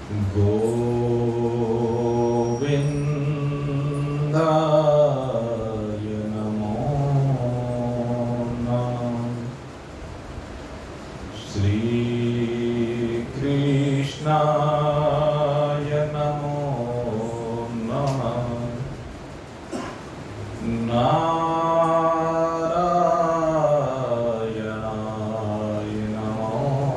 गोविन्दाय नमो नमः। श्रीकृष्णाय नमो नमः। नारायणाय नमोस्तुते।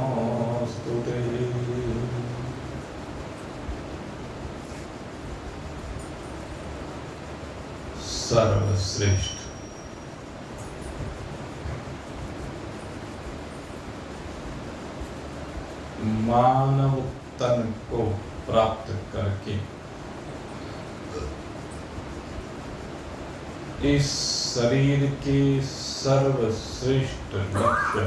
सर्वश्रेष्ठ मानव तन को प्राप्त करके इस शरीर के सर्वश्रेष्ठ लक्ष्य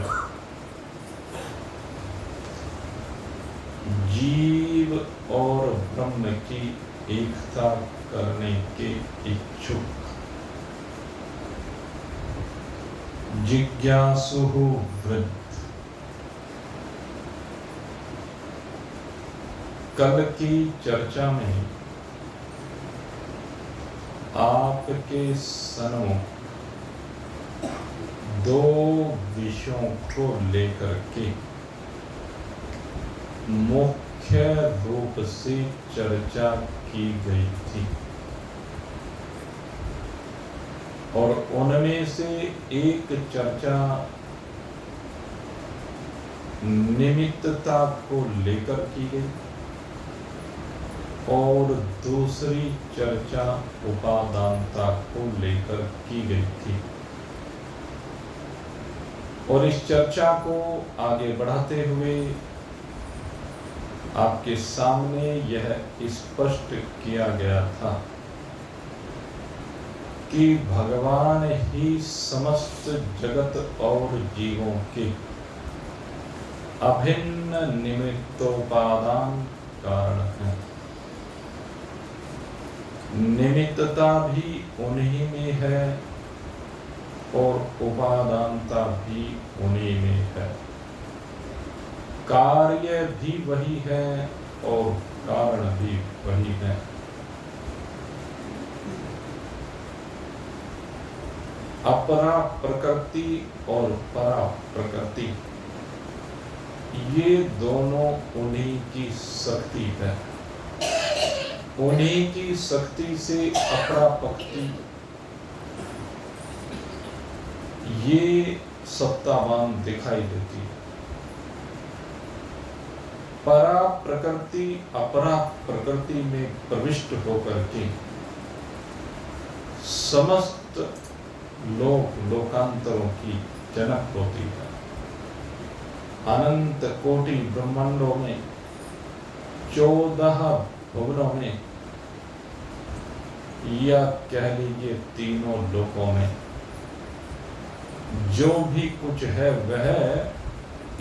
जीव और ब्रह्म की एकता करने के इच्छुक जिज्ञासु वृद्ध कल की चर्चा में आपके सन्मुख दो विषयों को लेकर के मुख्य रूप से चर्चा की गई थी और उनमें से एक चर्चा निमित्तता को लेकर की गई और दूसरी चर्चा उपादानता को लेकर की गई थी। और इस चर्चा को आगे बढ़ाते हुए आपके सामने यह स्पष्ट किया गया था कि भगवान ही समस्त जगत और जीवों के अभिन्न निमित्तोपादान कारण है। निमित्तता भी उन्हीं में है और उपादानता भी उन्हीं में है। कार्य भी वही है और कारण भी वही है। अपरा प्रकृति और परा प्रकृति ये दोनों उन्हीं की शक्ति है। उन्हीं की शक्ति से अपरा प्रकृति ये सत्तावान दिखाई देती है। परा प्रकृति अपरा प्रकृति में प्रविष्ट होकर के समस्त लोकांतरों की जनक होती है। अनंत कोटि ब्रह्मांडों में 14 भुवनों में या कह लीजिए तीनों लोकों में जो भी कुछ है वह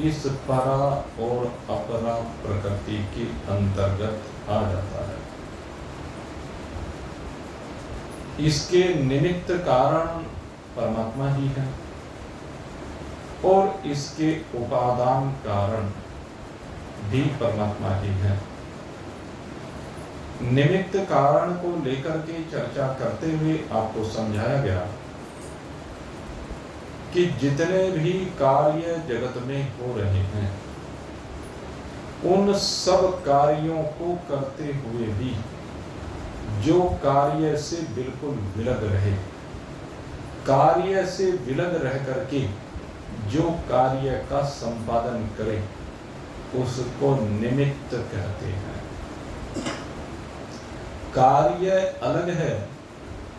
इस परा और अपरा प्रकृति के अंतर्गत आ जाता है। इसके निमित्त कारण परमात्मा ही है और इसके उपादान कारण भी परमात्मा ही है। निमित्त कारण को लेकर के चर्चा करते हुए आपको समझाया गया कि जितने भी कार्य जगत में हो रहे हैं उन सब कार्यों को करते हुए भी जो कार्य से बिल्कुल विलग रहे, कार्य से विलग रह करके जो कार्य का संपादन करे उसको निमित्त कहते हैं। कार्य अलग है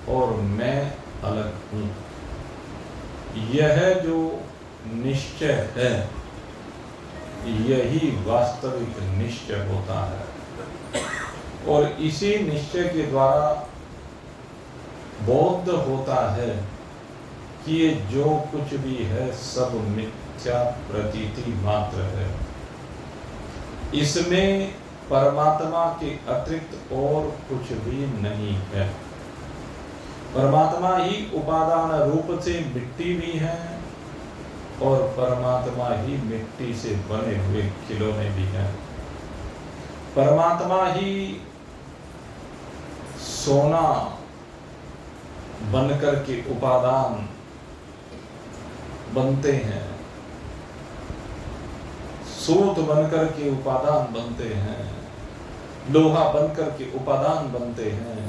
और मैं अलग हूं। यह जो निश्चय है यही वास्तविक निश्चय होता है और इसी निश्चय के द्वारा बोध होता है कि ये जो कुछ भी है सब मिथ्या प्रतीति मात्र है। इसमें परमात्मा के अतिरिक्त और कुछ भी नहीं है। परमात्मा ही उपादान रूप से मिट्टी भी है और परमात्मा ही मिट्टी से बने हुए खिलौने भी हैं। परमात्मा ही सोना बनकर के उपादान बनते हैं, सूत बनकर के उपादान बनते हैं, लोहा बनकर के उपादान बनते हैं,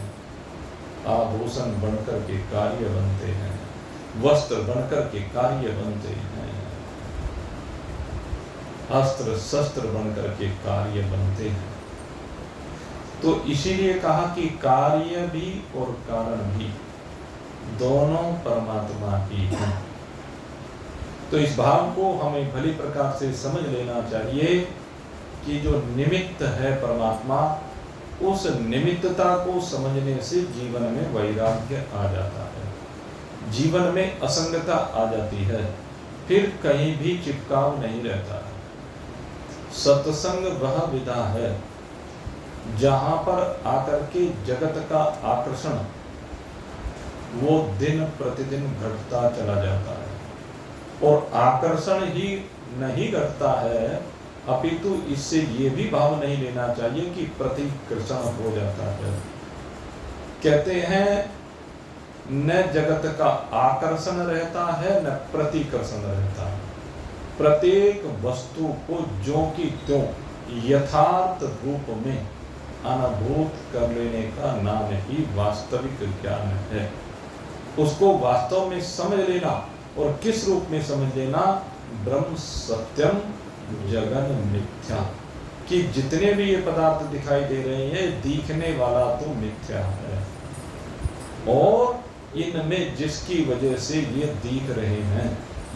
आभूषण बनकर के कार्य बनते हैं, वस्त्र बनकर के कार्य बनते हैं, अस्त्र शस्त्र बनकर के कार्य बनते हैं। तो इसीलिए कहा कि कार्य भी और कारण भी दोनों परमात्मा ही हैं। तो इस भाव को हमें भली प्रकार से समझ लेना चाहिए कि जो निमित्त है परमात्मा, उस निमित्तता को समझने से जीवन में वैराग्य आ जाता है, जीवन में असंगता आ जाती है, फिर कहीं भी चिपकाव नहीं रहता है। सत्संग वह विधा है जहां पर आकर के जगत का आकर्षण वो दिन प्रतिदिन घटता चला जाता है, और आकर्षण ही नहीं घटता है, अपितु इससे ये भी भाव नहीं लेना चाहिए कि प्रतिकर्षण हो जाता है। कहते हैं न जगत का आकर्षण रहता है न प्रतिकर्षण रहता है। प्रत्येक वस्तु को ज्यों की त्यों यथार्थ रूप में अनुभूत कर लेने का नाम ही वास्तविक ज्ञान है। उसको वास्तव में समझ लेना, और किस रूप में समझ लेना? ब्रह्म सत्यम जगन मिथ्या, कि जितने भी ये पदार्थ दिखाई दे रहे हैं दिखने वाला तो मिथ्या है, और इनमें जिसकी वजह से ये दिख रहे हैं,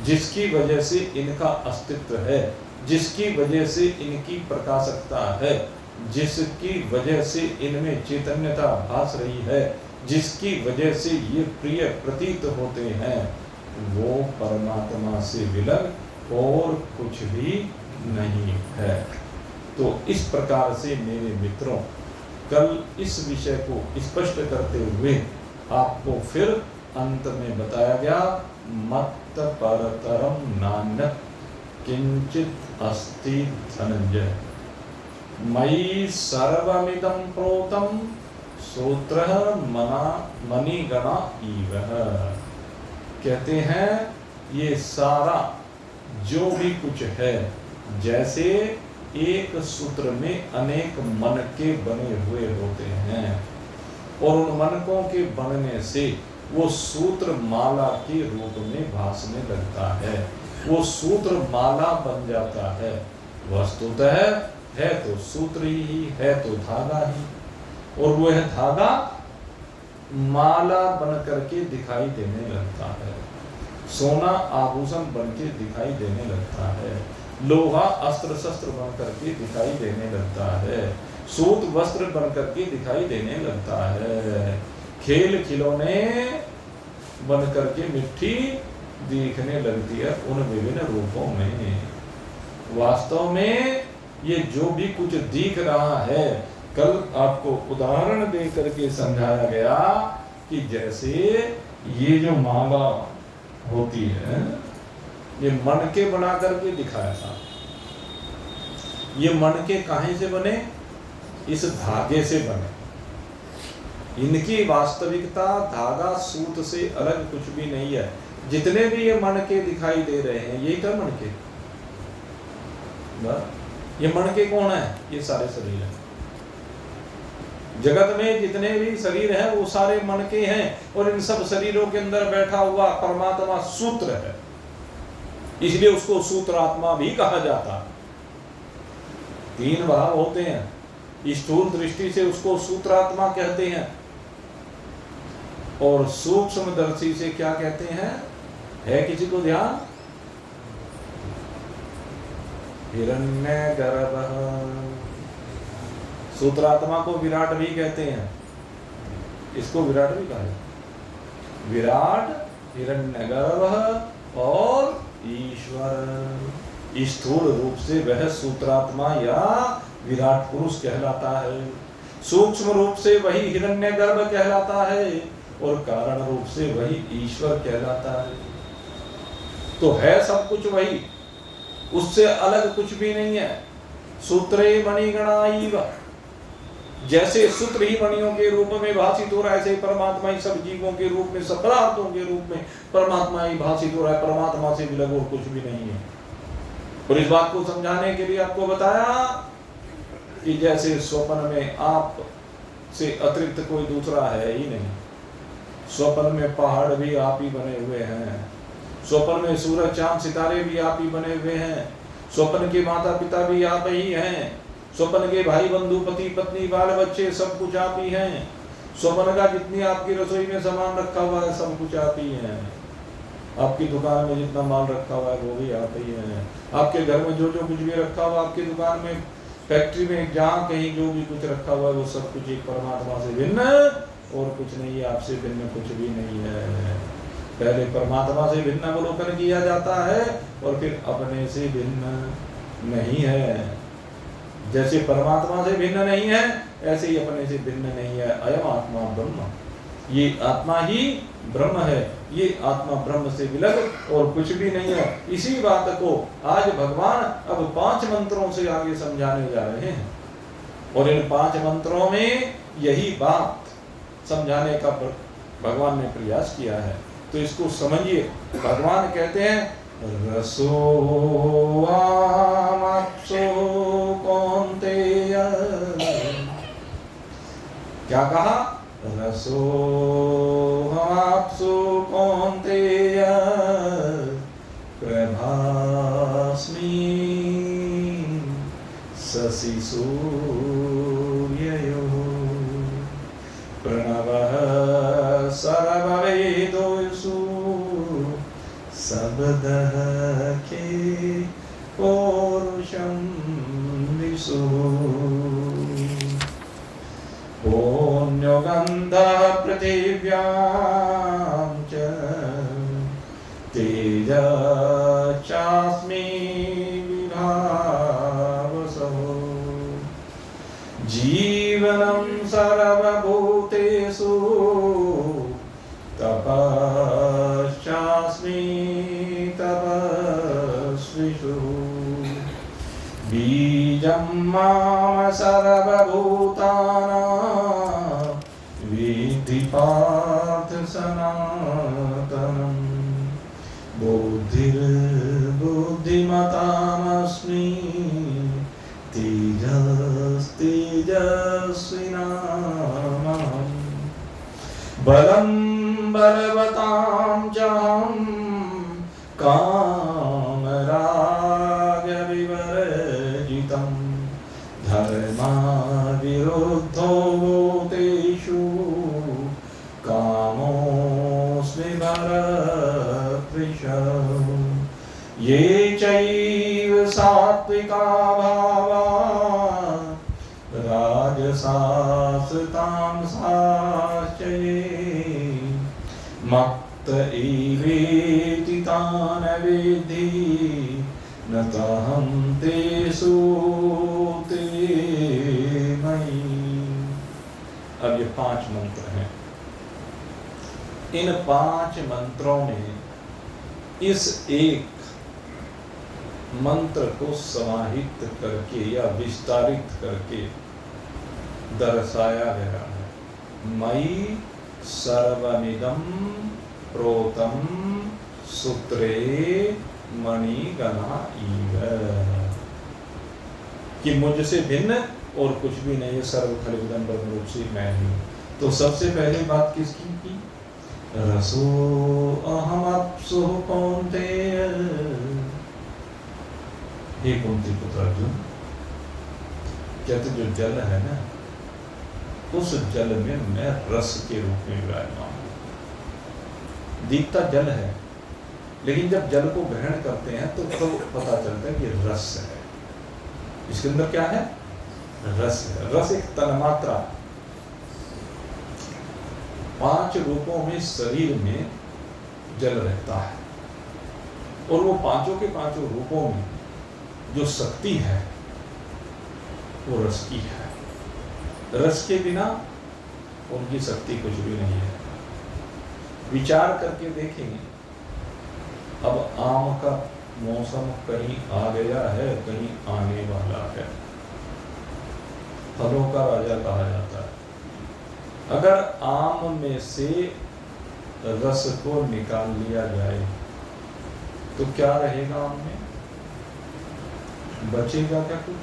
जिसकी वजह से इनका अस्तित्व है, जिसकी वजह से इनकी प्रकाशकता है, जिसकी वजह से इनमें चैतन्यता भास रही है, जिसकी वजह से ये प्रिय प्रतीत होते हैं, वो परमात्मा से विलग और कुछ भी नहीं है। तो इस प्रकार से मेरे मित्रों, कल इस विषय को स्पष्ट करते हुए आपको फिर अंत में बताया गया, मत परतरम नान्यत् किंचित अस्ति धनंजय, मयि सर्वमिदं प्रोतं सूत्रः मणिगणा इव। कहते हैं ये सारा जो भी कुछ है, जैसे एक सूत्र में अनेक मनके बने हुए होते हैं, और उन मनकों के बनने से वो सूत्र माला के रूप में भासने लगता है, वो सूत्र माला बन जाता है। वस्तुतः है तो सूत्र ही है, तो धागा ही, और वह धागा माला बन करके दिखाई देने लगता है, सोना आभूषण बन के दिखाई देने लगता है, लोहा अस्त्र शस्त्र बन करके दिखाई देने लगता है, सूत वस्त्र बन करके दिखाई देने लगता है, खेल खिलौने बन करके मिट्टी दिखने लगती है उन विभिन्न रूपों में। वास्तव में ये जो भी कुछ दिख रहा है, कल आपको उदाहरण दे करके समझाया गया कि जैसे ये जो माला होती है, ये मणके बना करके दिखाया था। ये मणके काहे से बने? इस धागे से बने। इनकी वास्तविकता धागा सूत से अलग कुछ भी नहीं है। जितने भी ये मणके दिखाई दे रहे हैं, यही तो मणके। ये मणके कौन है? ये सारे शरीर है। जगत में जितने भी शरीर हैं वो सारे मणके हैं, और इन सब शरीरों के अंदर बैठा हुआ परमात्मा सूत्र है, इसलिए उसको सूत्रात्मा भी कहा जाता है। तीन भाव होते हैं, स्थूल दृष्टि से उसको सूत्रात्मा कहते हैं, और सूक्ष्म दर्शी से क्या कहते हैं? है किसी को ध्यान? हिरण्यगर्भ। सूत्रात्मा को विराट भी कहते हैं, इसको विराट भी कहा है। विराट, हिरण्यगर्भ और ईश्वर। स्थूल रूप से वह सूत्रात्मा या विराट पुरुष कहलाता है, सूक्ष्म रूप से वही हिरण्यगर्भ कहलाता है, और कारण रूप से वही ईश्वर कहलाता है। तो है सब कुछ वही, उससे अलग कुछ भी नहीं है। सूत्रे मणिगणाइव, जैसे सूत्र ही मणियों के रूप में भाषित हो रहा है, ऐसे परमात्मा ही सब जीवों के रूप में, सब पदार्थों के रूप में परमात्मा ही भाषित हो रहा है। परमात्मा से विलग और कुछ भी नहीं है। और इस बात को समझाने के लिए आपको बताया कि जैसे स्वप्न में आप से अतिरिक्त कोई दूसरा है ही नहीं। स्वप्न में पहाड़ भी आप ही बने हुए हैं, स्वप्न में सूरज चांद सितारे भी आप ही बने हुए हैं, स्वप्न के माता पिता भी आप ही हैं, स्वप्न के भाई बंधु पति पत्नी बाल बच्चे सब कुछ आप ही हैं, स्वप्न का जितनी आपकी रसोई में सामान रखा हुआ है सब कुछ आप ही हैं, आपकी दुकान में जितना माल रखा हुआ है वो भी आप ही हैं, आपके घर में जो जो कुछ भी रखा हुआ, आपकी दुकान में फैक्ट्री में जहाँ कहीं जो भी कुछ रखा हुआ है वो सब कुछ एक परमात्मा से भिन्न और कुछ नहीं है, आपसे भिन्न कुछ भी नहीं है। पहले परमात्मा से भिन्न अवलोकन किया जाता है और फिर अपने से भिन्न नहीं है। जैसे परमात्मा से भिन्न नहीं है ऐसे ही अपने से भिन्न नहीं है। अयम आत्मा ब्रह्म, ये आत्मा ही ब्रह्म है, ये आत्मा ब्रह्म से विलग और कुछ भी नहीं है। इसी बात को आज भगवान अब 5 मंत्रों से आगे समझाने जा रहे हैं और इन 5 मंत्रों में यही बात समझाने का भगवान ने प्रयास किया है। तो इसको समझिए। भगवान कहते हैं रसो आमाप्सो कौन्तेय, क्या कहा? रसो आप्सो कौन्तेय प्रभास्मि शशि सूर्ययोः प्रणवः सर्ववेदोषु शब्दः के पौरुषं विशुः पुण्यगन्धः पृथिव्यां च तेजश्चास्मि विभावसो जीवनं सर्वभूतेषु तपश्चास्मि तपस्विषु बीजं माम सर्वभूतानां विद्धि पार्थ सनातनम् बुद्धिर्बुद्धिमतामस्मि तेजस्तेजस्विनामहम् बलं बलवतां चाहं कामरागविवर्जितं धर्मविरुद्धो भूतेषु कामोऽस्मि भरतृषः ये चैव सात्विका भावा राजसास्तामसाश्च ये मत्त एवेति तान् विद्धि न ताहं तेषु ते मयि। अब ये 5 मंत्र हैं। इन 5 मंत्रों में इस एक मंत्र को समाहित करके या विस्तारित करके दर्शाया गया है। मयि सर्वमिदं प्रोतं सूत्रे मणिगणा इव, कि मुझसे भिन्न और कुछ भी नहीं है, सर्व खलिदं ब्रह्म रूप से मैं ही। तो सबसे पहले बात किसकी की? रसो अहमप्सु कौन्तेय। हे कुंती पुत्र अर्जुन, कहते जो जल है ना, उस जल में मैं रस के रूप में विराजमान हूं। दीप्ता जल है, लेकिन जब जल को ग्रहण करते हैं तो पता चलता है कि रस है। इसके अंदर क्या है? रस है। रस एक तन्मात्रा। 5 रूपों में शरीर में जल रहता है और वो पांचों के पांचों रूपों में जो शक्ति है वो रस की है। रस के बिना उनकी शक्ति कुछ भी नहीं है। विचार करके देखेंगे, अब आम का मौसम कहीं आ गया है, कहीं आने वाला है। फलों का राजा कहा जाता है। अगर आम में से रस को निकाल लिया जाए तो क्या रहेगा आम में? बचेगा क्या कुछ?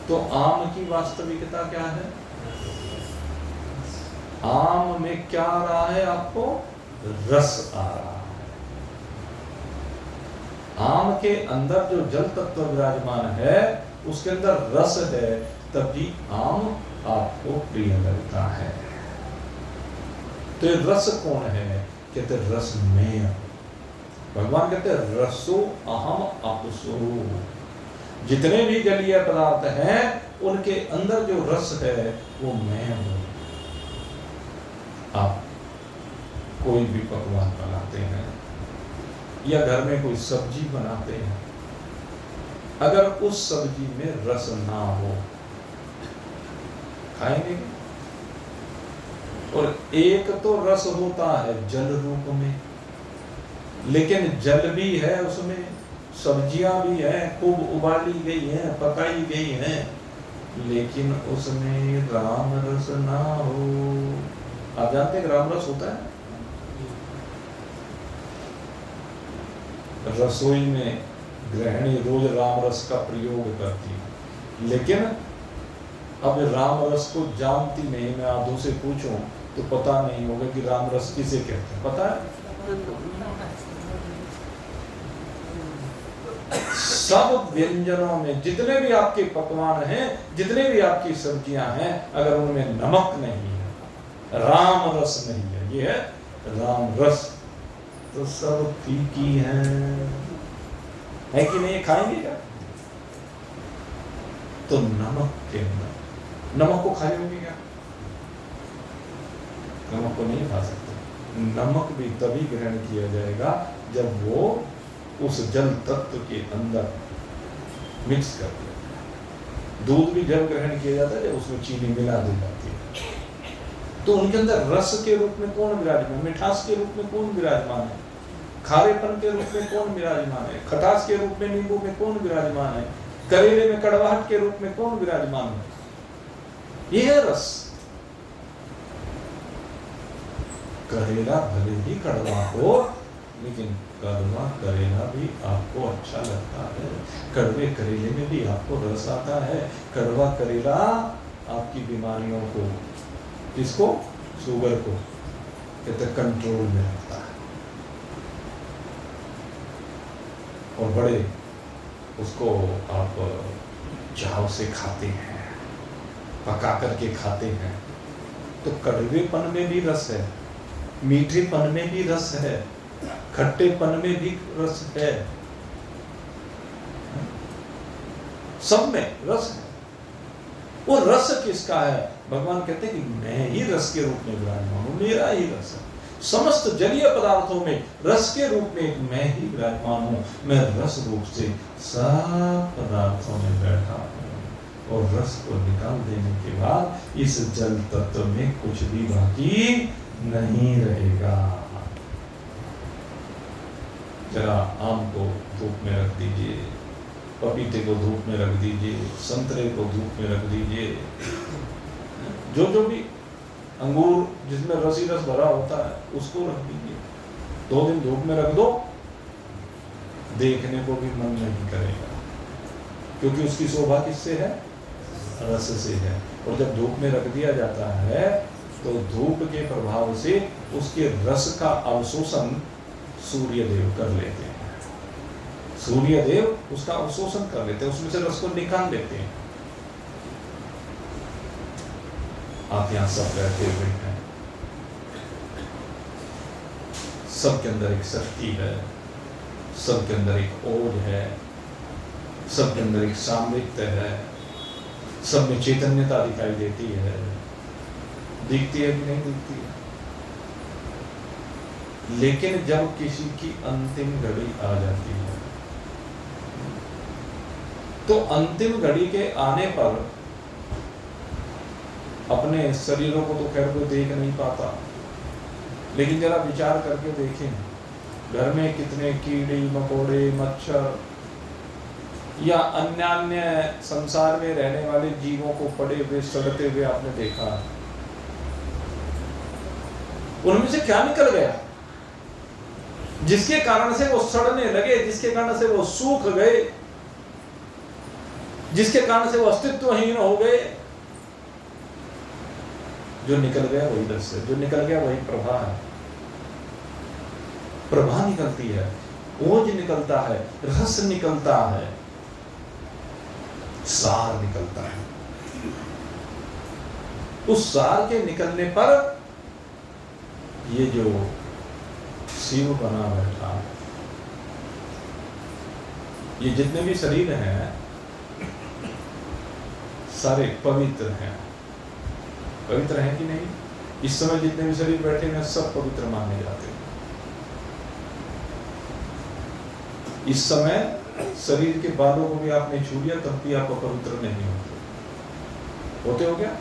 तो आम की वास्तविकता क्या है? आम में क्या आ रहा है? आपको रस आ रहा है। आम के अंदर जो जल तत्व विराजमान है उसके अंदर रस है, तभी आम आपको प्रिय लगता है। तो ये रस कौन है? कहते रस में। भगवान कहते हैं रसो अहम अपुसो। जितने भी जलीय पदार्थ हैं उनके अंदर जो रस है वो मैं हूं। आप कोई भी पकवान बनाते हैं या घर में कोई सब्जी बनाते हैं, अगर उस सब्जी में रस ना हो खाएंगे? और एक तो रस होता है जल रूप में, लेकिन जल भी है उसमें, सब्जियां भी हैं, खूब उबाली गई हैं, पकाई गई हैं, लेकिन उसमें राम रस ना हो। आप जानते हैं राम रस होता है? रसोई में गृहिणी रोज राम रस का प्रयोग करती है, लेकिन अब राम रस को जानती नहीं। मैं आधों से पूछूं तो पता नहीं होगा कि राम रस किसे कहते हैं। पता है? सब व्यंजनों में जितने भी आपके पकवान हैं, जितने भी आपकी सब्जियां हैं, अगर उनमें नमक नहीं है, राम रस नहीं है, ये है राम रस, तो सब फीकी है कि नहीं? खाएंगे क्या? तो नमक के अंदर, नमक को खाए होंगे क्या? नमक को नहीं खा सकते। नमक भी तभी ग्रहण किया जाएगा जब वो उस जल तत्व के अंदर मिक्स कर दिया। दूध भी जब ग्रहण किया जाता है जब उसमें चीनी मिला दी जाती है। तो उनके अंदर रस के रूप में कौन विराजमान? मिठास के रूप में कौन विराजमान है? खारेपन के रूप में कौन विराजमान है? खटास के रूप में नींबू में कौन विराजमान है? करेले में कड़वाहट के रूप में कौन विराजमान है? ये है रस। करेला भले ही कड़वा हो, लेकिन कड़वा करेला भी आपको अच्छा लगता है। कड़वे करेले में भी आपको रस आता है। कड़वा करेला आपकी बीमारियों को, किसको? शुगर को, कहते कंट्रोल में रखता है। और बड़े उसको आप चाव से खाते हैं, पका करके खाते हैं, तो कड़वेपन में भी रस है, मीठेपन में भी रस है, खट्टेपन में भी रस है, सब में रस है। वो रस किसका है? भगवान कहते हैं कि मैं ही रस के रूप में विराजमान हूं, मेरा ही रस है। समस्त जलीय पदार्थों में रस के रूप में एक मैं ही विराजमान हूं। मैं रस रूप से सब पदार्थों में बैठा हूं, और रस को निकाल देने के बाद इस जल तत्व में कुछ भी बाकी नहीं रहेगा। जरा आम को धूप में रख दीजिए, पपीते को धूप में रख दीजिए, संतरे को धूप में रख दीजिए, जो भी अंगूर जिसमें रसी रस भरा होता है उसको रख दीजिए। 2 दिन धूप में रख दो, देखने को भी मन नहीं करेगा, क्योंकि उसकी शोभा किससे है? रस से है। और जब धूप में रख दिया जाता है तो धूप के प्रभाव से उसके रस का अवशोषण सूर्य देव कर लेते हैं। सूर्य देव उसका अवशोषण कर लेते हैं, उसमें से रस को निकाल लेते हैं। आप यहां सब बैठे हुए हैं, सबके अंदर एक शक्ति है, सबके अंदर एक ओज है, सबके अंदर एक सामर्थ्य है, सब में चैतन्यता दिखाई देती है। दिखती है कि नहीं दिखती है? लेकिन जब किसी की अंतिम घड़ी आ जाती है, तो अंतिम घड़ी के आने पर अपने शरीरों को तो खैर कोई देख नहीं पाता, लेकिन जरा विचार करके देखें, घर में कितने कीड़े मकोड़े मच्छर या अन्य संसार में रहने वाले जीवों को पड़े हुए सड़ते हुए आपने देखा? उनमें से क्या निकल गया जिसके कारण से वो सड़ने लगे, जिसके कारण से वो सूख गए, जिसके कारण से वो अस्तित्वहीन हो गए? जो निकल गया वही रस है, जो निकल गया वही प्रभा है। प्रभा निकलती है, ओज निकलता है, रस निकलता है, सार निकलता है। उस सार के निकलने पर ये जो शिव बना बैठा, ये जितने भी शरीर हैं सारे पवित्र हैं। पवित्र हैं कि नहीं? इस समय जितने भी शरीर बैठे हैं सब पवित्र माने जाते हैं। इस समय शरीर के बालों को भी आपने छू लिया तब भी आप अपवित्र नहीं होते हो क्या?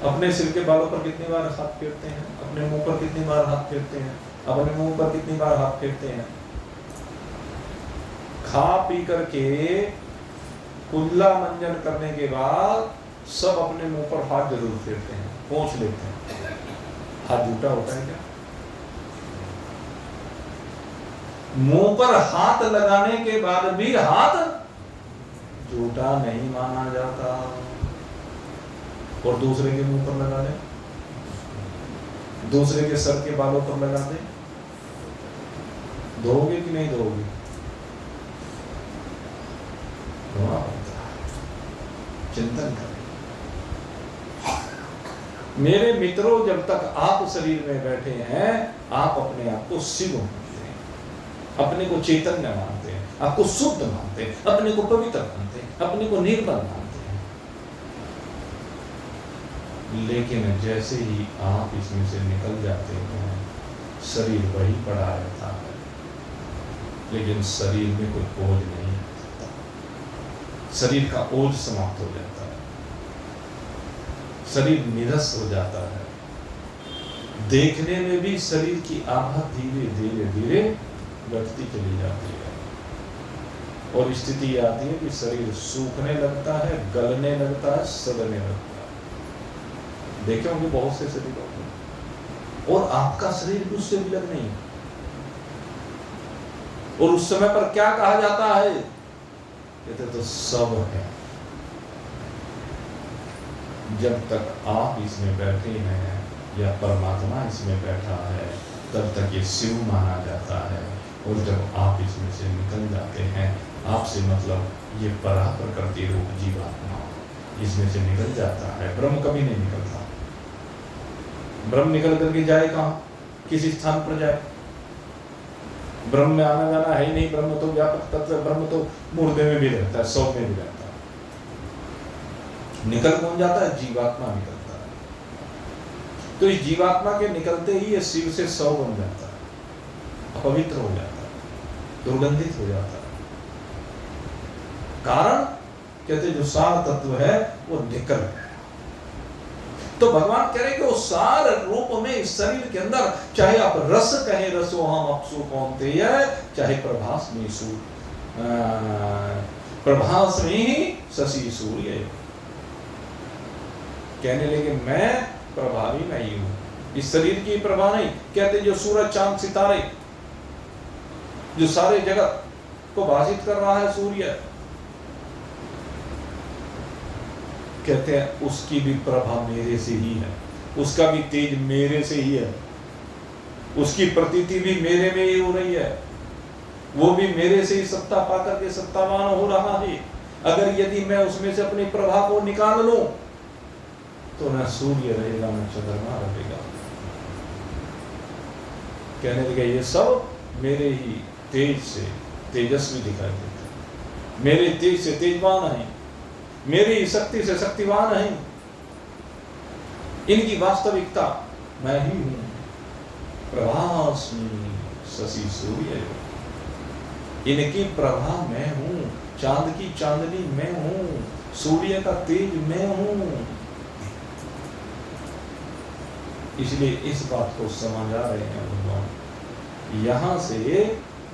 अपने सिर के बालों पर कितनी बार हाथ फेरते हैं? अपने मुंह पर कितनी बार हाथ फेरते हैं? अपने मुंह पर कितनी बार हाथ फेरते हैं? खा पी करके कुल्ला मंजन करने के बाद सब अपने मुंह पर हाथ जरूर फेरते हैं, पोंछ लेते हैं। हाथ झूठा होता है क्या? मुंह पर हाथ लगाने के बाद भी हाथ झूठा नहीं माना जाता। और दूसरे के मुंह पर लगा दे, दूसरे के सर के बालों पर लगा दे, धोगे कि नहीं धोगे? धोना पड़ता है। चिंतन करें मेरे मित्रों, जब तक आप शरीर में बैठे हैं आप अपने आप को शिव मानते हैं, अपने को चैतन्य मानते हैं, आपको शुद्ध मानते हैं, अपने को पवित्र मानते हैं, अपने को निर्मल मानते हैं। लेकिन जैसे ही आप इसमें से निकल जाते हैं शरीर वही पड़ा रहता है, लेकिन शरीर में कोई ओज नहीं रहता। शरीर का ओज समाप्त हो जाता है, शरीर निरस हो जाता है। देखने में भी शरीर की आभा धीरे धीरे धीरे घटती चली जाती है और स्थिति आती है कि शरीर सूखने लगता है, गलने लगता है, सड़ने लगता है। देखे होंगे बहुत से शरीरों में, और आपका शरीर भी उससे विलग नहीं। और उस समय पर क्या कहा जाता है? कहते तो सब है। जब तक आप इसमें बैठे हैं या परमात्मा इसमें बैठा है तब तक ये शिव माना जाता है। और जब आप इसमें से निकल जाते हैं, आपसे मतलब ये पराप्रकृति रूप जीवात्मा इसमें से निकल जाता है। ब्रह्म कभी नहीं निकलता। ब्रह्म निकल करके जाए कहां? किसी स्थान पर जाए? ब्रह्म में आना जाना है ही नहीं। ब्रह्म तो व्यापक तत्व, ब्रह्म तो मुर्दे में भी रहता है, सौ में भी रहता है। निकल कौन जाता है? जीवात्मा निकलता है। तो इस जीवात्मा के निकलते ही ये शिव से सौ बन जाता है, अपवित्र हो जाता है, दुर्गंधित हो जाता है। कारण कहते जो सार तत्व है वो निकल गया। तो भगवान कह रहे कि वो सार रूप में इस शरीर के अंदर, चाहे आप रस कहें, रसो हम अपसु कौन्तेय, चाहे प्रभास में प्रभास में शशि सूर्य, कहने लगे मैं प्रभावी नहीं हूं, इस शरीर की प्रभा नहीं। कहते जो सूरज चांद सितारे, जो सारे जगत को भाषित कर रहा है सूर्य, कहते हैं उसकी भी प्रभा मेरे से ही है, उसका भी तेज मेरे से ही है, उसकी प्रतीति भी मेरे में ही हो रही है, वो भी मेरे से ही सत्ता पाकर के सत्तावान हो रहा है। अगर यदि मैं उसमें से अपनी प्रभा को निकाल लूं तो न सूर्य रहेगा न चंद्रमा रहेगा। कहने लगे ये सब मेरे ही तेज से तेजस्वी दिखाई देते हैं, मेरे तेज से तेजवान है, मेरी शक्ति से शक्तिवान है। इनकी वास्तविकता मैं ही हूं। प्रभास्मि शशि सूर्य, इनकी प्रभा मैं हूं, चांद की चांदनी मैं हूं, सूर्य का तेज मैं हूं। इसलिए इस बात को समझा रहे हैं भगवान। यहां से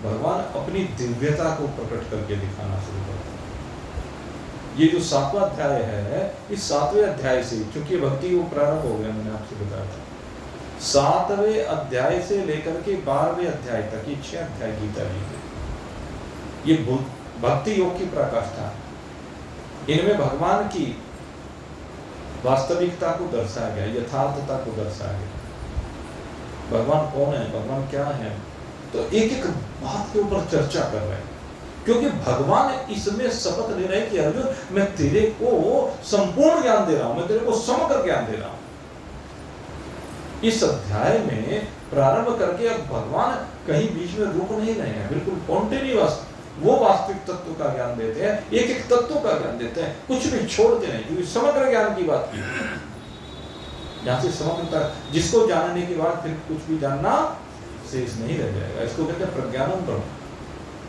भगवान अपनी दिव्यता को प्रकट करके दिखाना शुरू करते हैं। ये जो 7वां अध्याय है, इस 7वें अध्याय से, क्योंकि भक्ति वो प्रारंभ हो गया, मैंने आपसे बताया था, 7वें अध्याय से लेकर के 12वें अध्याय तक ये 6 अध्याय गीता जी के, ये भक्ति योग की पराकाष्ठा है। इनमें भगवान की वास्तविकता को दर्शाया गया, यथार्थता को दर्शाया गया। भगवान कौन है, भगवान क्या है, तो एक एक बात के ऊपर चर्चा कर रहे हैं, क्योंकि भगवान इसमें शपथ ले रहे हैं कि अर्जुन मैं तेरे को संपूर्ण ज्ञान दे रहा हूं, मैं तेरे को समग्र ज्ञान दे रहा हूं। इस अध्याय में प्रारंभ करके अब भगवान कहीं बीच में रुक नहीं रहे हैं, बिल्कुल कॉन्टिन्यूअस वो वास्तविक तत्व का ज्ञान देते हैं, एक एक तत्व का ज्ञान देते हैं, कुछ भी छोड़ते नहीं, क्योंकि समग्र ज्ञान की बात की, जहां से समग्रता, जिसको जानने के बाद फिर कुछ भी जानना शेष नहीं रह जाएगा। इसको कहते हैं प्रज्ञानम ब्रह्म।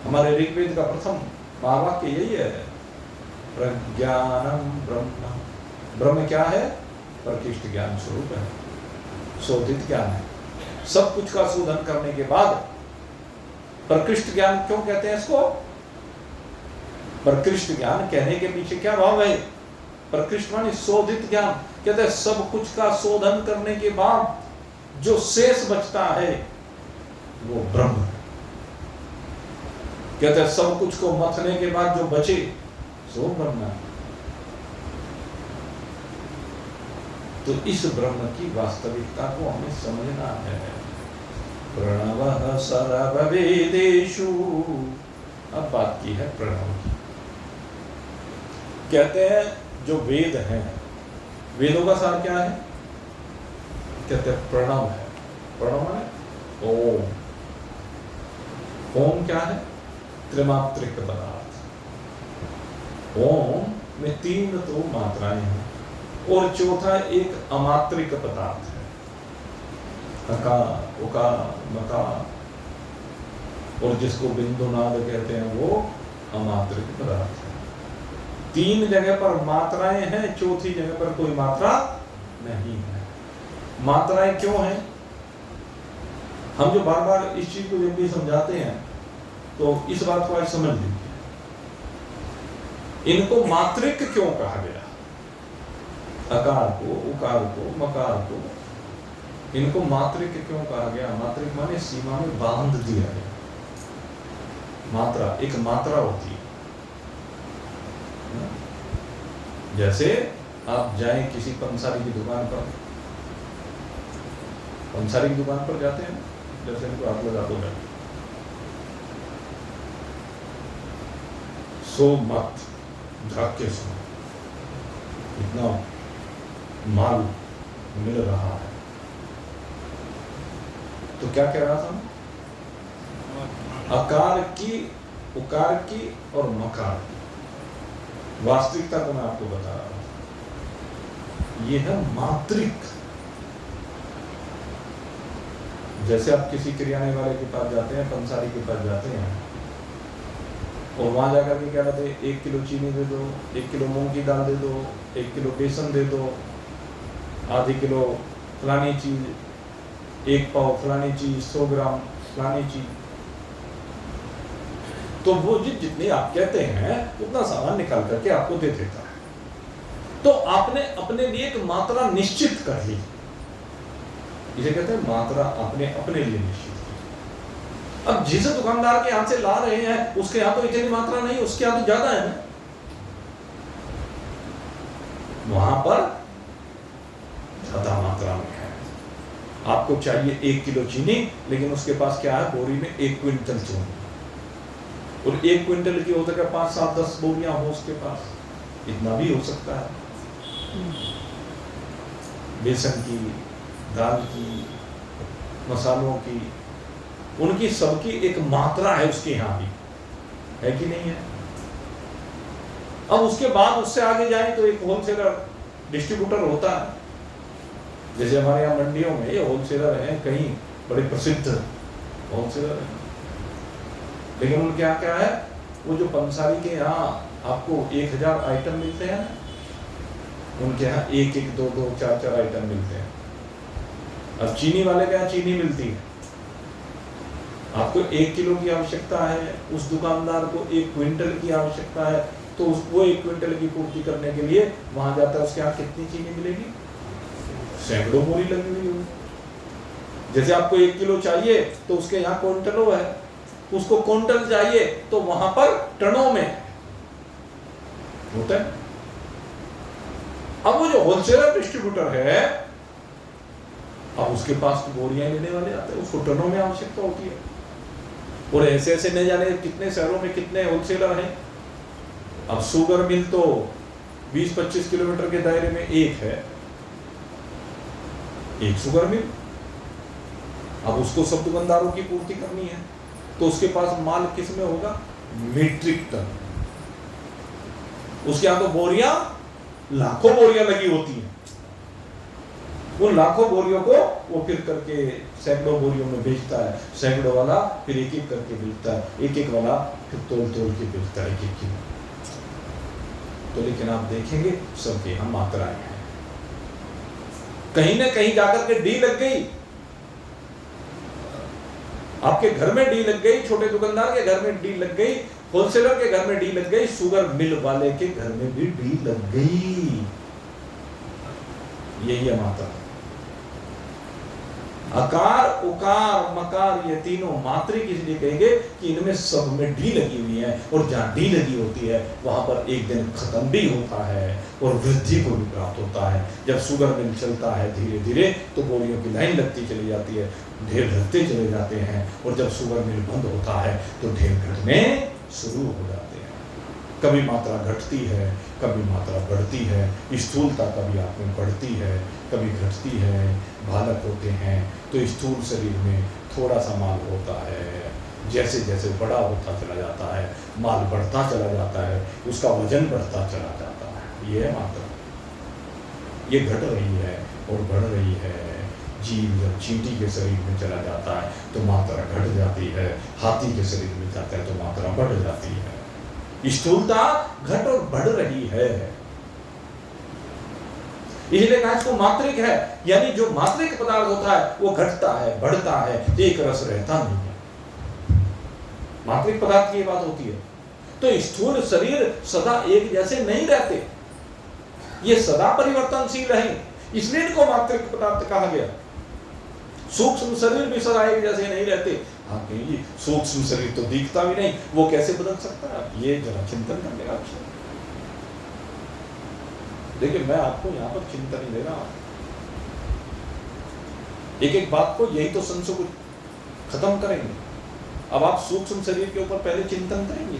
हमारे ऋग्वेद का प्रथम महावाक्य यही है, प्रज्ञानम ब्रह्म। ब्रह्म क्या है? प्रकृष्ट ज्ञान स्वरूप है, शोधित ज्ञान है। सब कुछ का शोधन करने के बाद प्रकृष्ट ज्ञान क्यों कहते हैं इसको? प्रकृष्ट ज्ञान कहने के पीछे क्या भाव है? प्रकृष्ट माने शोधित ज्ञान। कहते हैं सब कुछ का शोधन करने के बाद जो शेष बचता है वो ब्रह्म है। कहते हैं सब कुछ को मथने के बाद जो बचे सो ब्रह्म है। तो इस ब्रह्म की वास्तविकता को हमें समझना है। प्रणवः सर्ववेदेषु, अब बात की है प्रणव की। कहते हैं जो वेद हैं, वेदों का सार क्या है? कहते हैं प्रणव है। प्रणव है ओम। ओम क्या है? त्रिमात्रिक पदार्थ। ओम में 3 तो मात्राएं हैं और चौथा एक अमात्रिक पदार्थ है, अकार, उकार, मकार, और जिसको बिंदु नाद कहते हैं वो अमात्रिक पदार्थ है। 3 जगह पर मात्राएं हैं, चौथी जगह पर कोई मात्रा नहीं है। मात्राएं क्यों हैं? हम जो बार बार इस चीज को जब भी समझाते हैं तो इस बात को आज समझ लीजिए, इनको मात्रिक क्यों कहा गया? अकार को, उकार को, मकार को, इनको मात्रिक क्यों कहा गया? मात्रिक माने सीमा में बांध दिया गया। मात्रा, एक मात्रा होती है। जैसे आप जाएं किसी पंसारी की दुकान पर, पंसारी की दुकान पर जाते हैं, जैसे इनको आप लगा दो, सो मत झाके सो, इतना माल मिल रहा है। तो क्या कह रहा था? अकार की, उकार की और मकार की वास्तविकता को मैं आपको बता रहा हूं। ये है मात्रिक। जैसे आप किसी किराने वाले के पास जाते हैं, पंसारी के पास जाते हैं और वहां जाकर के क्या कहते हैं? 1 किलो चीनी दे दो, 1 किलो मूंग की दाल दे दो, 1 किलो बेसन दे दो, आधी किलो फलानी चीज, 1 पाव फलानी चीज, 100 ग्राम फलानी चीज। तो वो जितने आप कहते हैं उतना सामान निकाल करके आपको दे देता है। तो आपने अपने लिए एक मात्रा निश्चित कर ली, इसे कहते हैं मात्रा अपने अपने लिए निश्चित की। अब जिस दुकानदार के यहाँ से ला रहे हैं उसके यहाँ तो इतनी मात्रा नहीं, उसके यहाँ तो ज्यादा है ना। वहां पर ज्यादा मात्रा में है। आपको चाहिए 1 किलो चीनी, लेकिन उसके पास क्या है? बोरी में 1 क्विंटल चीनी, और 1 क्विंटल की हो सके 5, 7, 10 बोरियां हो उसके पास, इतना भी हो सकता है। बेसन की, दाल की, मसालों की, उनकी सबकी एक मात्रा है उसके यहाँ भी, है कि नहीं है? अब उसके बाद उससे आगे जाए तो एक होलसेलर डिस्ट्रीब्यूटर होता है। जैसे हमारे यहाँ मंडियों में ये होलसेलर हैं, कहीं बड़े प्रसिद्ध होलसेलर हैं, लेकिन उनके यहाँ क्या है? वो जो पंसारी के यहाँ आपको 1000 आइटम मिलते हैं, उनके यहाँ 1-1, 2-2, 4-4 आइटम मिलते हैं। अब चीनी वाले के यहाँ चीनी मिलती है, आपको 1 किलो की आवश्यकता है, उस दुकानदार को 1 क्विंटल की आवश्यकता है, तो वो 1 क्विंटल की पूर्ति करने के लिए वहां जाता है, उसके यहाँ कितनी चीनी मिलेगी? सैकड़ों बोरी लगी हुई होगी। जैसे आपको 1 किलो चाहिए तो उसके यहाँ क्विंटलों है, उसको क्विंटल चाहिए तो वहां पर टनों में होता है। अब वो जो होलसेलर डिस्ट्रीब्यूटर है, अब उसके पास तो बोरियां लेने वाले आते हैं, उसको टनों में आवश्यकता होती है। और ऐसे ऐसे नहीं जाने कितने शहरों में कितने होलसेलर हैं। अब शुगर मिल तो 20-25 किलोमीटर के दायरे में एक है, एक शुगर मिल। अब उसको सब दुकानदारों की पूर्ति करनी है, तो उसके पास माल किस में होगा? Metric ton. उसके यहां तो बोरियां, लाखों बोरियां लगी होती हैं। उन लाखों बोरियों को वो फिर करके सैकड़ों बोरियों में बेचता है, सैकड़ों वाला फिर एक एक करके बेचता है, एक एक वाला फिर तोल तोल के बेचता है, एक एक किलो। तो लेकिन आप देखेंगे सबके यहाँ मात्राएं हैं। कहीं ना कहीं जाकर के डी लग गई, आपके घर में डी लग गई, छोटे दुकानदार के घर में डी लग गई, होलसेलर के घर में डी लग गई, शुगर मिल वाले के घर में भी डी लग गई। यही है मात्रा। अकार, उकार, मकार, ये तीनों मात्रिक इसलिए कहेंगे कि इनमें सब में डी लगी हुई है, और जहां डी लगी होती है वहां पर एक दिन खत्म भी होता है और वृद्धि को भी प्राप्त होता है। जब शुगर मिल चलता है धीरे धीरे तो बोरियों की लाइन लगती चली जाती है, ढेर घटते चले जाते हैं, और जब शुगर मिल बंद होता है तो ढेर घटने शुरू हो जाते हैं। कभी मात्रा घटती है, कभी मात्रा बढ़ती है, स्थूलता कभी आप में बढ़ती है, कभी घटती है। बालक होते हैं तो स्थूल शरीर में थोड़ा सा माल होता है, जैसे जैसे बड़ा होता चला जाता है माल बढ़ता चला जाता है, उसका वजन बढ़ता चला जाता है। ये है मात्रा, ये घट रही है और बढ़ रही है। जीव जब चींटी के शरीर में चला जाता है तो मात्रा घट जाती है, हाथी के शरीर में जाता है तो मात्रा बढ़ जाती है। स्थूलता घट और बढ़ रही है, इसलिए कहा इसको मात्रिक है। यानी जो मात्रिक पदार्थ होता है वो घटता है, बढ़ता है, एक रस रहता नहीं है। मात्रिक पदार्थ की बात होती है। तो स्थूल शरीर सदा एक जैसे नहीं रहते, ये सदा परिवर्तनशील है, इसलिए इनको मात्रिक पदार्थ कहा गया। सूक्ष्म शरीर भी सदा एक जैसे नहीं रहते। हाँ, कहेंगे सूक्ष्म शरीर तो दिखता भी नहीं, वो कैसे बदल सकता है? ये जरा चिंतन करने का विषय। देखिए, मैं आपको यहाँ पर चिंतन ही दे रहा हूं, एक एक बात को, यही तो संशय को खत्म करेंगे। अब आप सूक्ष्म शरीर के ऊपर पहले चिंतन करेंगे।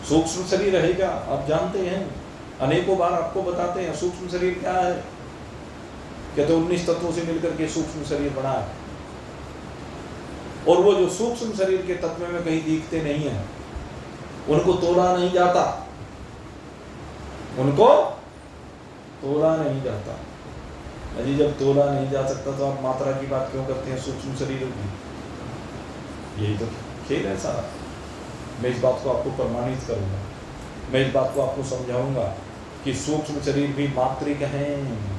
सूक्ष्म शरीर रहेगा, आप जानते हैं, अनेकों बार आपको बताते हैं सूक्ष्म शरीर क्या है। कहते 19 तत्वों से मिलकर के सूक्ष्म शरीर बना है, और वो जो सूक्ष्म शरीर के तत्व में कहीं दिखते नहीं है, उनको तोला नहीं जाता, उनको तोला नहीं जाता। अजी जब तोला नहीं जा सकता तो आप मात्रा की बात क्यों करते हैं सूक्ष्म शरीरों की? यही तो खेल है सारा। मैं इस बात को आपको प्रमाणित करूंगा, मैं इस बात को आपको समझाऊंगा कि सूक्ष्म शरीर भी मात्रिक हैं।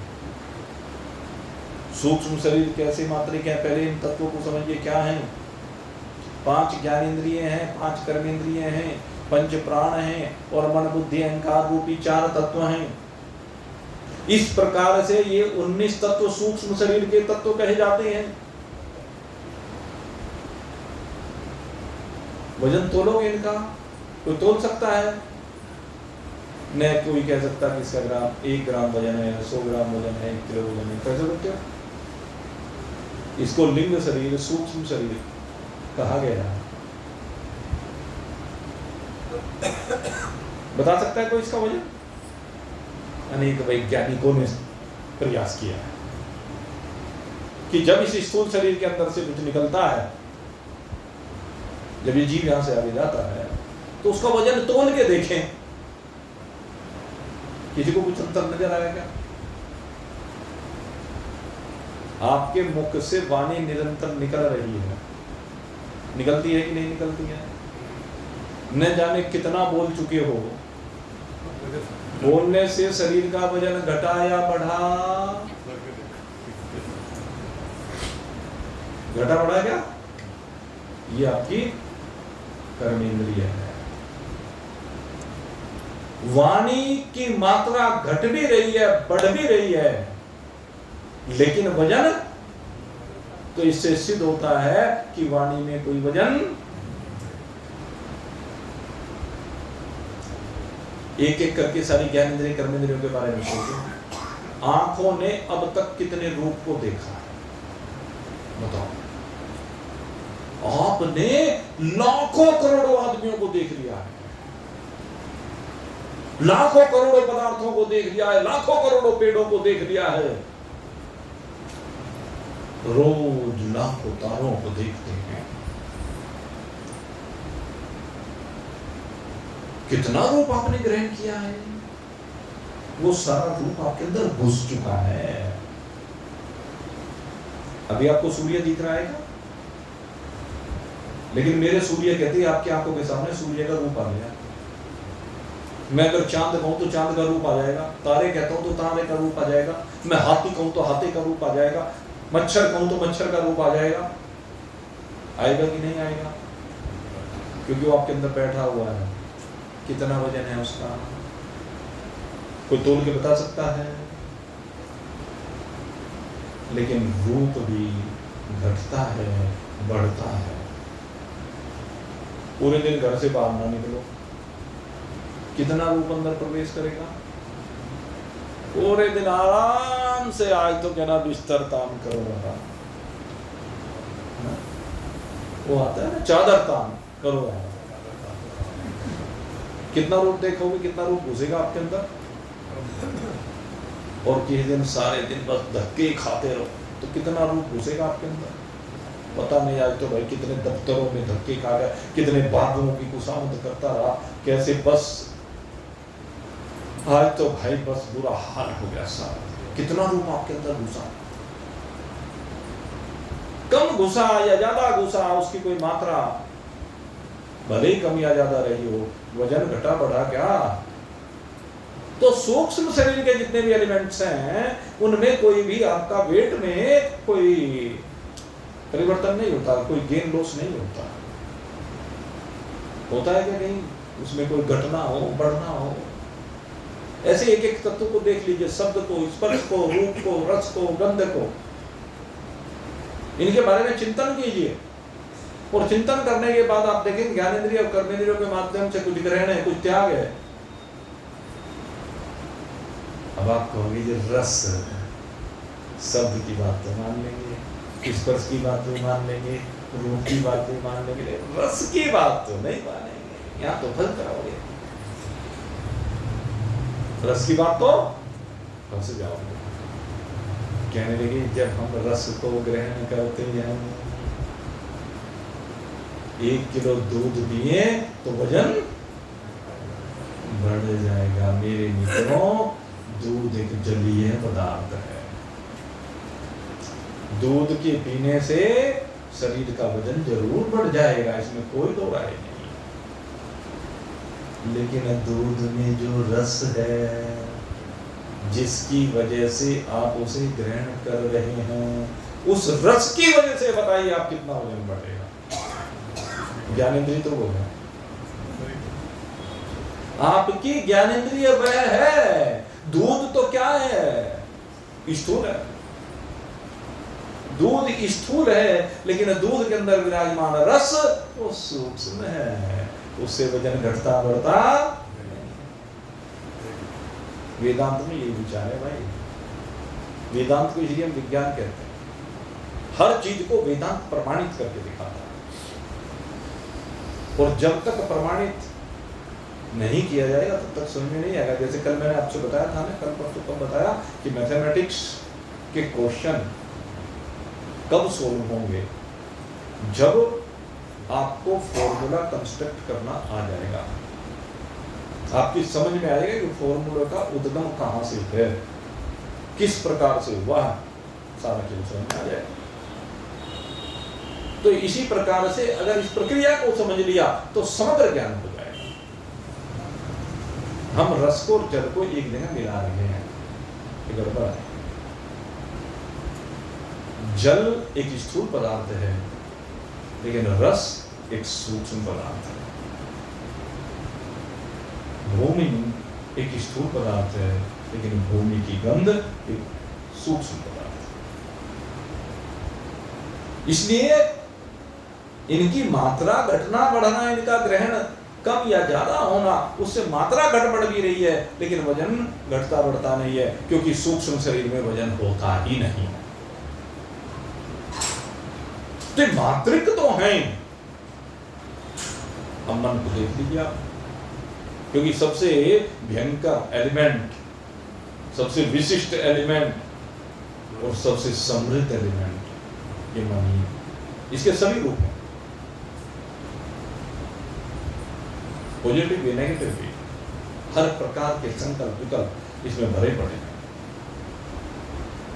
सूक्ष्म शरीर कैसे मात्रिक है? पहले इन तत्वों को समझिए क्या है। 5 ज्ञानेंद्रिय हैं, 5 कर्मेंद्रिय हैं, 5 प्राण हैं, और मन बुद्धि अहंकार रूपी 4 तत्व हैं। इस प्रकार से ये 19 तत्व सूक्ष्म शरीर के तत्व कहे जाते हैं। वजन तोलोगे इनका? कोई तोल सकता है? न कोई कह सकता कि इसका ग्राम 1 ग्राम वजन है, 100 ग्राम वजन है, 1 किलो वजन है। कैसे बोलते हो? इसको लिंग शरीर, सूक्ष्म शरीर कहा गया है। बता सकता है कोई इसका वजन? अनेक वैज्ञानिकों ने प्रयास किया है कि जब इस स्थूल शरीर के अंदर से कुछ निकलता है, जब ये जीव यहां से आगे जाता है, तो उसका वजन तोल के देखें। किसी को कुछ अंतर नजर आया क्या? आपके मुख से वाणी निरंतर निकल रही है, निकलती है कि नहीं निकलती है? न जाने कितना बोल चुके हो। बोलने से शरीर का वजन घटा या बढ़ा? घटा बढ़ा क्या? ये आपकी कर्मेंद्रिय है। वाणी की मात्रा घट भी रही है, बढ़ भी रही है, लेकिन वजन तो इससे सिद्ध होता है कि वाणी में कोई वजन। एक एक करके सारी ज्ञानेंद्रिय कर्मेंद्रियों के बारे में सोचो। आंखों ने अब तक कितने रूप को देखा है बताओ? आपने लाखों करोड़ों आदमियों को देख लिया है, लाखों करोड़ों पदार्थों को देख लिया है, लाखों करोड़ों पेड़ों को देख लिया है, रोज लाखों तारों को देखते हैं। कितना रूप आपने ग्रहण किया है, वो सारा रूप आपके अंदर घुस चुका है। अभी आपको सूर्य दिख रहा है क्या? लेकिन मेरे सूर्य कहते हैं आपकी आंखों के सामने सूर्य का रूप आ गया। मैं अगर चांद कहूं तो चांद का रूप आ जाएगा, तारे कहता हूं तो तारे का रूप आ जाएगा, मैं हाथी कहूं तो हाथी का रूप आ जाएगा, मच्छर कहूं तो मच्छर का रूप आ जाएगा। आएगा कि नहीं आएगा? क्योंकि वो आपके अंदर बैठा हुआ है। कितना वजन है उसका? कोई तोल के बता सकता है? लेकिन रूप भी घटता है, बढ़ता है। पूरे दिन घर से बाहर ना निकलो, कितना रूप अंदर प्रवेश करेगा? पूरे दिन आराम से, आज तो कहना बिस्तर तान करो रहा, वो आता है ना, चादर तान करो रहा। कितना रूप देखोगे, कितना रूप घुसेगा आपके अंदर? और किसी दिन सारे दिन बस धक्के खाते रहो तो कितना रूप घुसेगा आपके अंदर? पता नहीं। आज तो भाई कितने दफ्तरों में धक्के खा गया, कितने बादलों की खुशामद करता रहा, कैसे बस आज तो भाई बस बुरा हाल हो गया सारा। कितना रूप आपके अंदर घुसा, कम घुसा या ज्यादा घुसा, उसकी कोई मात्रा भले ही कम या ज्यादा रही हो, वजन घटा बढ़ा क्या, तो सूक्ष्म शरीर के जितने भी एलिमेंट्स हैं उनमें कोई भी आपका वेट में कोई परिवर्तन नहीं होता, कोई गेन लॉस नहीं होता। होता है कि नहीं? उसमें कोई घटना हो, बढ़ना हो। ऐसे एक एक तत्व को देख लीजिए, शब्द को, स्पर्श को, रूप को, रस को, गंध को, इनके बारे में चिंतन कीजिए। और चिंतन करने के बाद आप देखेंगे ज्ञानेंद्रिय और कर्मेंद्रियों के माध्यम से कुछ ग्रहण है, कुछ त्याग है। अब आप कहोगे ये रस, शब्द की बात तो मान लेंगे, स्पर्श की बात तो मान लेंगे, रूप की बात तो मान लेंगे, रस की बात तो नहीं मानेंगे। यहाँ तो फल कराओगे, रस की बात तो फंस जाओगे। कहने लगे जब हम रस को ग्रहण करते हैं, 1 किलो दूध पिए तो वजन बढ़ जाएगा। मेरे मित्रों, दूध एक जलीय पदार्थ है। दूध के पीने से शरीर का वजन जरूर बढ़ जाएगा, इसमें कोई दो राय नहीं। लेकिन दूध में जो रस है, जिसकी वजह से आप उसे ग्रहण कर रहे हैं, उस रस की वजह से बताइए आप कितना वजन बढ़ेगा। ज्ञानेंद्रिय तो वो है, आपकी ज्ञानेंद्रिय वह है। दूध तो क्या है? स्थूल है। दूध स्थूल है, लेकिन दूध के अंदर विराजमान रस वो सूक्ष्म है, उससे वजन घटता बढ़ता। वेदांत में यही विचार है भाई। वेदांत को इसलिए हम विज्ञान कहते हैं, हर चीज को वेदांत प्रमाणित करके दिखाता है। और जब तक प्रमाणित नहीं किया जाएगा तब तक समझ में नहीं आएगा। जैसे कल मैंने आपसे बताया था ना, कल परसों कब बताया कि मैथमेटिक्स के क्वेश्चन कब सोल्व होंगे? जब आपको फॉर्मूला कंस्ट्रक्ट करना आ जाएगा, आपकी समझ में आएगा कि फॉर्मूला का उद्गम कहां से है, किस प्रकार से हुआ है, सारा चीज समझ में आ जाएगा। तो इसी प्रकार से अगर इस प्रक्रिया को समझ लिया तो समग्र ज्ञान हो जाएगा। हम रस को और जल को एक जगह मिला रहे हैं, गड़बड़ है। जल एक स्थूल पदार्थ है, लेकिन रस एक सूक्ष्म पदार्थ है, भूमि एक स्थूल पदार्थ है, लेकिन भूमि की गंध एक सूक्ष्म पदार्थ है। इसलिए इनकी मात्रा घटना बढ़ना, इनका ग्रहण कम या ज्यादा होना, उससे मात्रा घट बढ़ भी रही है, लेकिन वजन घटता बढ़ता नहीं है, क्योंकि सूक्ष्म शरीर में वजन होता ही नहीं। तो मात्रिक तो हैं, हम मन को देख लीजिए आप, क्योंकि सबसे भयंकर एलिमेंट, सबसे विशिष्ट एलिमेंट और सबसे समृद्ध एलिमेंट ये मन ही, इसके सभी रूप हैं, पॉजिटिव भी नेगेटिव भी, हर प्रकार के संकल्प विकल्प इसमें भरे पड़े हैं।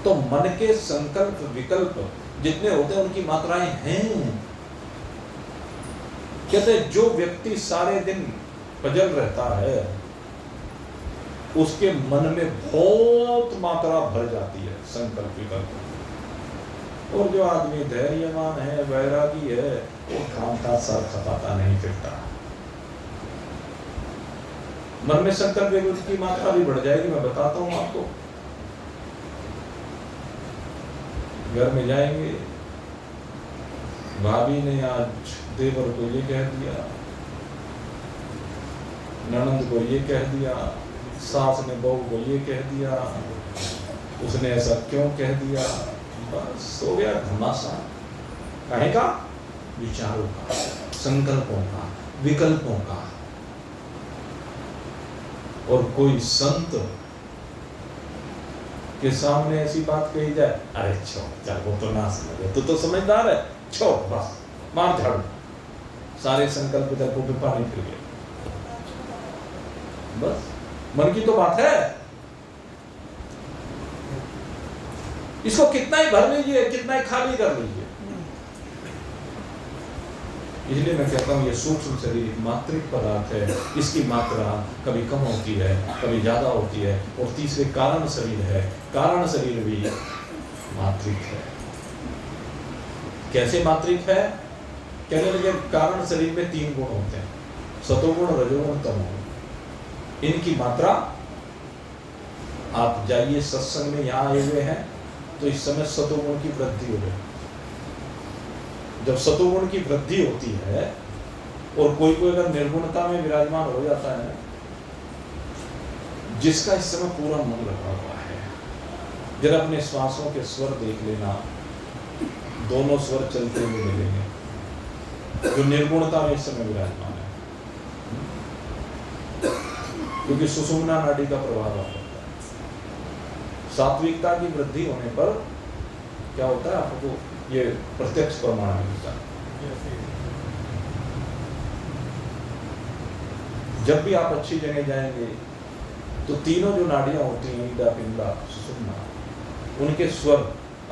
तो मन के संकल्प विकल्प जितने होते हैं उनकी मात्राएं हैं। कहते हैं जो व्यक्ति सारे दिन पजल रहता है उसके मन में बहुत मात्रा भर जाती है संकल्प विकल्प, और जो आदमी धैर्यवान है, वैरागी है, वो खामखा सर खपाता नहीं फिरता। मन में संकल्प विकल्प की मात्रा भी बढ़ जाएगी, मैं बताता हूं आपको। घर में जाएंगे, भाभी ने आज देवर को ये कह दिया, ननंद को ये कह दिया, सास ने बहू को ये कह दिया, उसने ऐसा क्यों कह दिया, बस हो गया घमासान। काहे का? विचारों का, संकल्पों का, विकल्पों का। और कोई संत के सामने ऐसी बात कही जाए, अरे छोड़ चल, वो तो ना समझे, तू तो समझदार है, छोड़ बस, मार झाड़ू, सारे संकल्प विकल्पों पे पानी फिर गया। बस मन की तो बात है, इसको कितना ही भर लीजिए, कितना ही खाली कर लीजिए। इसलिए मैं कहता हूं ये सूक्ष्म शरीर मात्रिक पदार्थ है, इसकी मात्रा कभी कम होती है, कभी ज्यादा होती है। और तीसरे कारण शरीर है, कारण शरीर भी मात्रिक है। कैसे मात्रिक है? कहने लगे कारण शरीर में 3 गुण होते हैं, सतोगुण, रजोगुण, तमोगुण। इनकी मात्रा, आप जाइए सत्संग में, यहाँ आए हुए हैं तो इस समय सतोगुण की वृद्धि हो रही है। जब सतोगुण की वृद्धि होती है और कोई अगर निर्गुणता में विराजमान हो जाता है, जिसका इस समय पूरा मन लगा हुआ है, जरा अपने श्वासों के स्वर देख लेना, दोनों स्वर चलते हुए मिलेंगे, जो निर्गुणता में इस समय विराजमान है, क्योंकि सुषुम्ना नाड़ी का प्रभाव होता है। सात्विकता की वृद्धि होने पर क्या होता है, आपको ये प्रत्यक्ष प्रमाण मिलता है। जब भी आप अच्छी जगह जाएंगे तो तीनों जो नाड़ियां होती हैं, ईडा, पिंगला, सुषुम्ना, उनके स्वर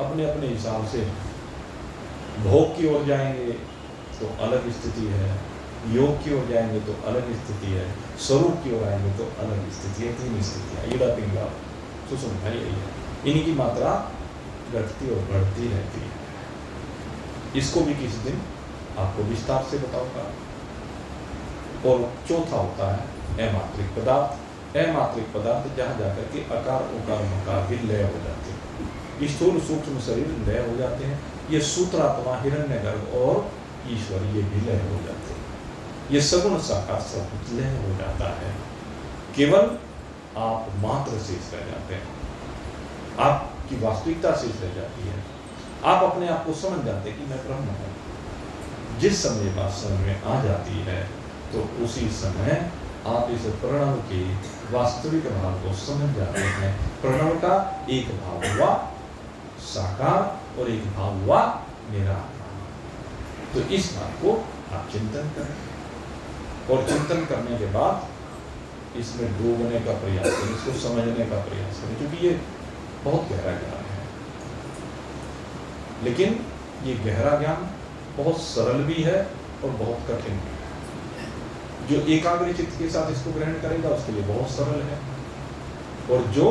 अपने अपने हिसाब से भोग की ओर जाएंगे तो अलग स्थिति है, योग की ओर जाएंगे तो अलग स्थिति है, स्वरूप की ओर आएंगे तो अलग स्थिति है। 3 स्थितियां, ईडा, पिंगला, सुषुम्ना, यही है। इनकी मात्रा घटती और बढ़ती रहती है। इसको भी किसी दिन आपको विस्तार से बताऊंगा। और चौथा होता है अमात्रिक पदार्थ। अमात्रिक पदार्थ जहां जाकर के आकार, उकार, मकार भी लय हो जाते हैं। स्थूल सूक्ष्म शरीर लय हो जाते हैं। ये सूत्रात्मा, हिरण्यगर्भ और ईश्वर ये भी लय हो जाते हैं। ये सगुण साकार सब लय हो जाता है। केवल आप मात्र शेष रह जाते हैं, आपकी वास्तविकता शेष रह जाती है। आप अपने आप को समझ जाते हैं कि मैं ब्रह्म हूं। जिस समय बात समझ में आ जाती है तो उसी समय आप इस प्रणव के वास्तविक भाव को समझ जाते हैं। प्रणव का एक भाव हुआ साकार और एक भाव हुआ निराकार। तो इस बात को आप चिंतन करें और चिंतन करने के बाद इसमें डूबने का प्रयास करें, इसको समझने का प्रयास करें, क्योंकि ये बहुत गहरा ज्ञान है। लेकिन ये गहरा ज्ञान बहुत सरल भी है और बहुत कठिन भी है। जो एकाग्र चित्त के साथ इसको ग्रहण करेगा उसके लिए बहुत सरल है, और जो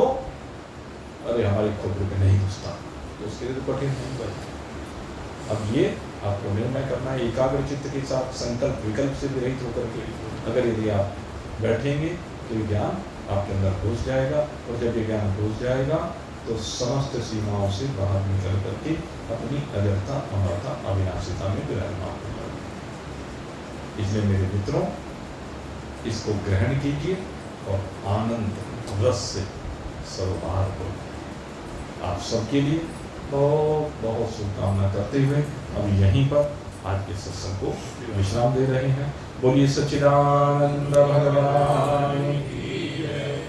अरे हमारी खोपड़ी में नहीं घुसता तो उसके लिए तो कठिन नहीं पड़ेगा। अब ये आपको निर्णय करना है एकाग्र चित्त के साथ, संकल्प विकल्प से रहित होकर के। अगर यदि आप बैठेंगे तो ये ज्ञान आपके अंदर घुस जाएगा, और जब ये ज्ञान घुस जाएगा तो समस्त सीमाओं से बाहर निकल करके अपनी अजरता, अमरता, अविनाशिता में विराजमान हो जाएगा। इसलिए मेरे मित्रों, इसको ग्रहण कीजिए और आनंद रस से सरोवर हो। आप सबके लिए बहुत बहुत शुभकामना करते हुए अब यहीं पर आज के सत्संग को विश्राम दे रहे हैं। बोलिए सच्चिदानंद भगवान की जय।